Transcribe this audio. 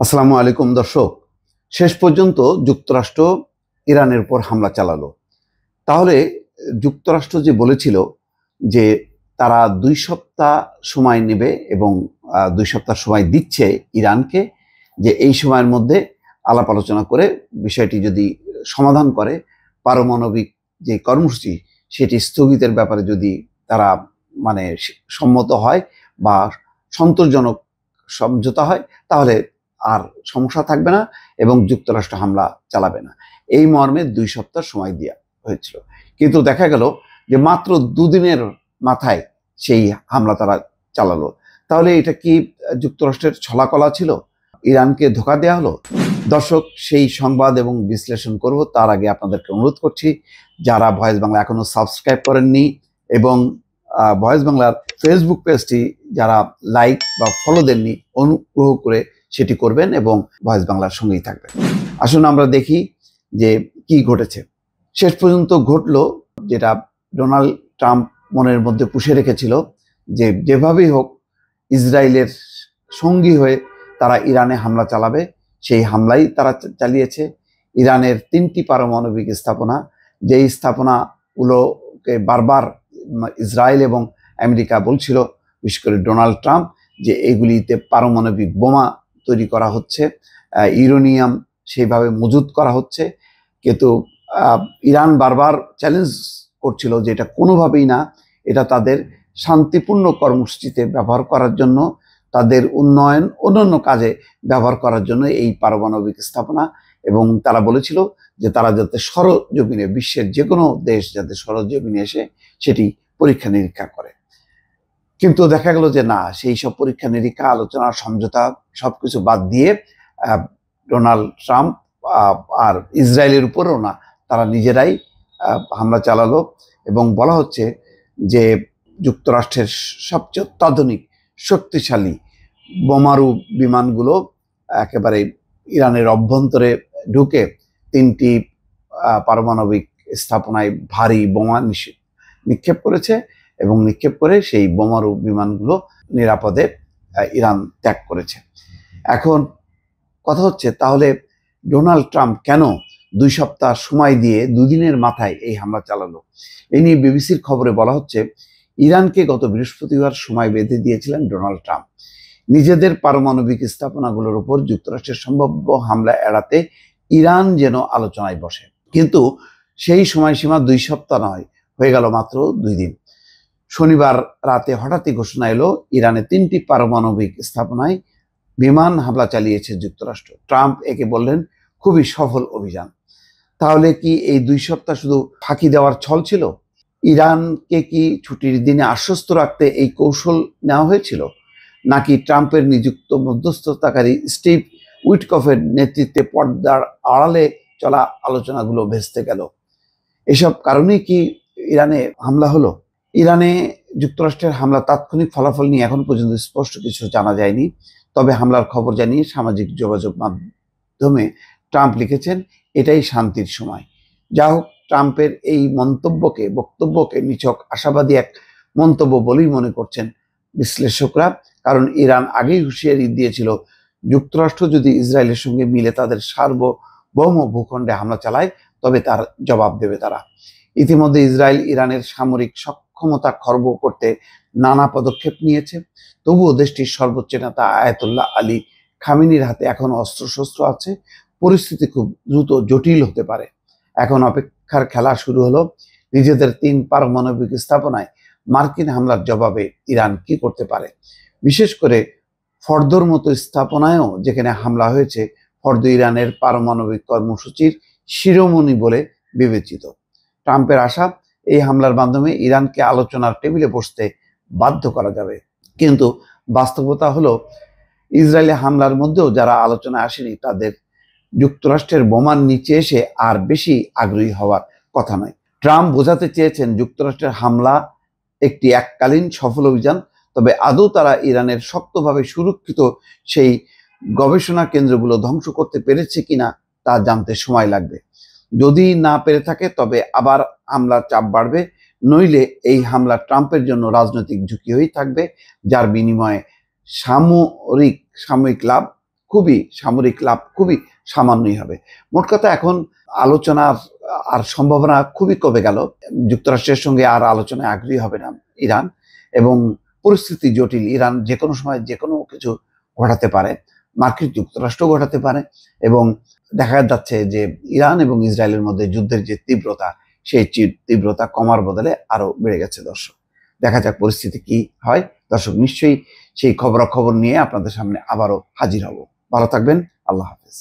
আসসালামু আলাইকুম দর্শক। শেষ পর্যন্ত যুক্তরাষ্ট্র ইরানের উপর হামলা চালালো। তাহলে যুক্তরাষ্ট্র যে বলেছিল যে তারা 2 সপ্তাহ সময় নেবে এবং 2 সপ্তাহ সময় দিচ্ছে ইরানকে, যে এই সময়ের মধ্যে আলাপ আলোচনা করে বিষয়টি যদি সমাধান করে, পারমাণবিক যে কর্মসূচি সেটি স্থগিতের ব্যাপারে যদি তারা মানে সম্মত হয় বা সন্তোষজনক সমঝোতা হয়, তাহলে আর সমস্যা থাকবে না এবং যুক্তরাষ্ট্র হামলা চালাবে না। এই মর্মে 2 সপ্তাহ সময় দেওয়া হয়েছিল, কিন্তু দেখা গেল যে মাত্র দুদিনের মাথায় সেই হামলা তারা চালালো। তাহলে এটা কি যুক্তরাষ্ট্রের ছলাকলা ছিল? ইরানকে ধোঁকা দেওয়া হলো? দর্শক, সেই সংবাদ এবং বিশ্লেষণ করব তার আগে আপনাদেরকে অনুরোধ করছি, যারা ভয়েস বাংলা এখনো সাবস্ক্রাইব করেননি এবং ভয়েস বাংলার ফেসবুক পেজটি যারা লাইক বা ফলো দেননি, অনুগ্রহ করে সেটি করবেন এবং ভয়েস বাংলার সঙ্গেই থাকবেন। আসুন আমরা দেখি যে কি ঘটেছে। শেষ পর্যন্ত ঘটলো যেটা ডোনাল্ড ট্রাম্প মনের মধ্যে পুষে রেখেছিল, যে যেভাবেই হোক ইসরায়েলের সঙ্গী হয়ে তারা ইরানে হামলা চালাবে। সেই হামলাই তারা চালিয়েছে। ইরানের 3টি পারমাণবিক স্থাপনা, যেই স্থাপনাগুলোকে বারবার ইসরায়েল এবং আমেরিকা বলছিল, বিশেষ করে ডোনাল্ড ট্রাম্প, যে এগুলিতে পারমাণবিক বোমা তৈরি করা হচ্ছে, ইউরেনিয়াম সেইভাবে মজুত করা হচ্ছে। কিন্তু ইরান বারবার চ্যালেঞ্জ করছিল যে এটা কোনোভাবেই না, এটা তাদের শান্তিপূর্ণ কর্মসূচিতে ব্যবহার করার জন্য, তাদের উন্নয়ন অন্যান্য কাজে ব্যবহার করার জন্য এই পারমাণবিক স্থাপনা। এবং তারা বলেছিল যে তারা যাতে সরজমিনে, বিশ্বের যে কোনো দেশ যাতে সরজমিনে এসে সেটি পরীক্ষা নিরীক্ষা করে। কিন্তু দেখা গেল যে না, সেই সব পরীক্ষা নিরীক্ষা, আলোচনা, সমঝোতা সবকিছু বাদ দিয়ে ডোনাল্ড ট্রাম্প আর ইসরায়েলের উপরেও না, তারা নিজেরাই হামলা চালালো। এবং বলা হচ্ছে যে যুক্তরাষ্ট্রের সবচেয়ে অত্যাধুনিক শক্তিশালী বোমারু বিমানগুলো একেবারে ইরানের অভ্যন্তরে ঢুকে 3টি পারমাণবিক স্থাপনায় ভারী বোমা নিক্ষেপ করেছে এবং নিক্ষেপ করে সেই বোমারু বিমানগুলো নিরাপদে ইরান ত্যাগ করেছে। এখন কথা হচ্ছে, তাহলে ডোনাল্ড ট্রাম্প কেন 2 সপ্তাহ সময় দিয়ে দুদিনের মাথায় এই হামলা চালালো? এই নিয়ে বিবিসির খবরে বলা হচ্ছে, ইরানকে গত বৃহস্পতিবার সময় বেঁধে দিয়েছিলেন ডোনাল্ড ট্রাম্প নিজেদের পারমাণবিক স্থাপনাগুলোর উপর যুক্তরাষ্ট্রের সম্ভাব্য হামলা এড়াতে ইরান যেন আলোচনায় বসে। কিন্তু সেই সময়সীমা 2 সপ্তাহ নয়, হয়ে গেল মাত্র 2 দিন। শনিবার রাতে হঠাৎই ঘোষণা এলো, ইরানে 3টি পারমাণবিক স্থাপনায় বিমান হামলা চালিয়েছে যুক্তরাষ্ট্র। ট্রাম্প একে বললেন খুবই সফল অভিযান। তাহলে কি এই 2 সপ্তাহ শুধু ফাঁকি দেওয়ার ছল ছিল? ইরানকে কি ছুটির দিনে আশ্বস্ত রাখতে এই কৌশল নেওয়া হয়েছিল? নাকি ট্রাম্পের নিযুক্ত মধ্যস্থতাকারী স্টিভ উইটকফের নেতৃত্বে পর্দার আড়ালে চলা আলোচনাগুলো ভেস্তে গেল? এসব কারণেই কি ইরানে হামলা হলো? ইরানে যুক্তরাষ্ট্রের হামলা তাৎক্ষণিক ফলাফল নিয়ে এখন পর্যন্ত স্পষ্ট কিছু জানা যায়নি। তবে হামলার খবর জানিয়ে সামাজিক যোগাযোগ মাধ্যমে ট্রাম্প লিখেছেন, এটাই শান্তির সময়। যা হোক, ট্রাম্পের এই বক্তব্যকে নিছক আশাবাদী এক মন্তব্য বলেই মনে করছেন বিশ্লেষকরা। কারণ ইরান আগেই হুঁশিয়ারি দিয়েছিল, যুক্তরাষ্ট্র যদি ইসরায়েলের সঙ্গে মিলে তাদের সার্বভৌম ভূখণ্ডে হামলা চালায়, তবে তার জবাব দেবে তারা। ইতিমধ্যে ইসরায়েল ইরানের সামরিক সক্ষমতা খর্ব করতে নানা পদক্ষেপ নিয়েছে। তবুও দেশটির সর্বোচ্চ নেতা আয়াতুল্লাহ আলী খামেনির হাতে এখনো অস্ত্রশস্ত্র আছে। পরিস্থিতি খুব দ্রুত জটিল হতে পারে। এখন অপেক্ষার খেলা শুরু হলো। নিজেদের 3 পারমাণবিক স্থাপনায় মার্কিন হামলার জবাবে ইরান কি করতে পারে? বিশেষ করে ফর্দোর মতো স্থাপনায়ও যেখানে হামলা হয়েছে, ফর্দো ইরানের পারমাণবিক কর্মসূচির শিরোমণি বলে বিবেচিত। ট্রাম্পের আশা, এই হামলার মাধ্যমে ইরানকে আলোচনার টেবিলে বসতে বাধ্য করা যাবে। কিন্তু বাস্তবতা হলো, ইসরায়েলি হামলার মধ্যেও যারা আলোচনায় আসেনি, তাদের যুক্তরাষ্ট্রের বোমার নিচে এসে আর বেশি আগ্রহী হওয়ার কথা নয়। ট্রাম্প বোঝাতে চেয়েছেন যুক্তরাষ্ট্রের হামলা একটি এককালীন সফল অভিযান, তবে আদৌ তারা ইরানের শক্তভাবে সুরক্ষিত সেই গবেষণা কেন্দ্রগুলো ধ্বংস করতে পেরেছে কিনা তা জানতে সময় লাগবে। যদি না পেরে থাকে, তবে আবার হামলার চাপ বাড়বে। নইলে এই হামলা ট্রাম্পের জন্য রাজনৈতিক ঝুঁকি হয়েই থাকবে, যার বিনিময়ে সাময়িক লাভ খুবই সামরিক লাভ খুবই সামান্যই হবে। মোট কথা এখন আলোচনার আর সম্ভাবনা খুবই কমে গেল। যুক্তরাষ্ট্রের সঙ্গে আর আলোচনায় আগ্রহী হবে না ইরান, এবং পরিস্থিতি জটিল। ইরান যে কোনো সময় যে কোনো কিছু ঘটাতে পারে, মার্কিন যুক্তরাষ্ট্র ঘটাতে পারে, এবং দেখা যাচ্ছে যে ইরান এবং ইসরায়েলের মধ্যে যুদ্ধের যে তীব্রতা, সেই তীব্রতা কমার বদলে আরো বেড়ে গেছে। দর্শক, দেখা যাক পরিস্থিতি কি হয়। দর্শক, নিশ্চয়ই সেই খবরাখবর নিয়ে আপনাদের সামনে আবারও হাজির হব। ভালো থাকবেন। আল্লাহ হাফেজ।